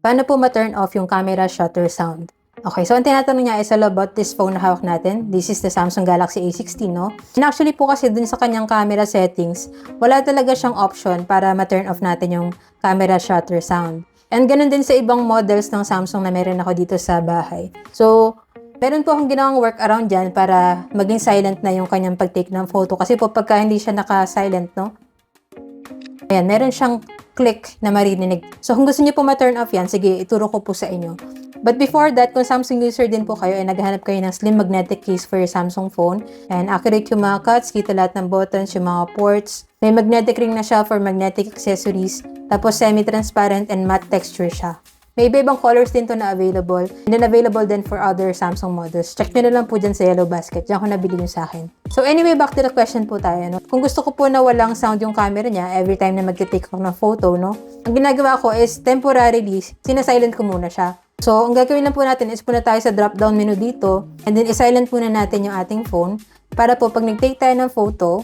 Paano po ma-turn off yung camera shutter sound? Okay, so ang tinatanong niya is all about this phone na hawak natin. This is the Samsung Galaxy A16, no? And actually po kasi dun sa kanyang camera settings, wala talaga siyang option para ma-turn off natin yung camera shutter sound. And ganun din sa ibang models ng Samsung na meron ako dito sa bahay. So, meron po akong ginawang workaround dyan para maging silent na yung kanyang pag-take ng photo. Kasi po pagka hindi siya naka-silent, no? Ayan, meron siyang click na maririnig. So, kung gusto niyo po ma-turn off yan, sige, ituro ko po sa inyo. But before that, kung Samsung user din po kayo, ay naghahanap kayo ng slim magnetic case for your Samsung phone. And accurate yung mga cuts, kita lahat ng buttons, yung mga ports. May magnetic ring na siya for magnetic accessories. Tapos semi-transparent and matte texture siya. May iba-ibang colors din to na available. And then available din for other Samsung models. Check nyo na lang po dyan sa yellow basket. Diyan ko nabili yung sa akin. So anyway, back to the question po tayo. No? Kung gusto ko po na walang sound yung camera niya every time na mag-take ako ng photo, no? Ang ginagawa ko is temporarily, sinasilent ko muna siya. So, ang gagawin lang po natin is puna tayo sa drop-down menu dito. And then, isilent muna natin yung ating phone. Para po, pag nag-take tayo ng photo,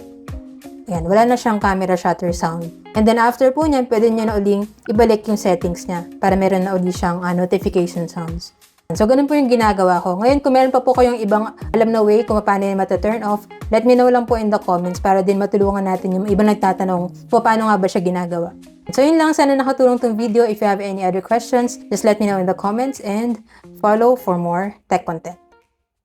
ayan, wala na siyang camera shutter sound. And then after po niyan, pwede niya na uling ibalik yung settings niya para meron na uli siyang notification sounds. So, ganun po yung ginagawa ko. Ngayon, kung meron pa po kayong ibang alam na way kung paano yung mata-turn off, let me know lang po in the comments para din matulungan natin yung ibang nagtatanong kung paano nga ba siya ginagawa. So, yun lang. Sana nakatulong tong video. If you have any other questions, just let me know in the comments and follow for more tech content.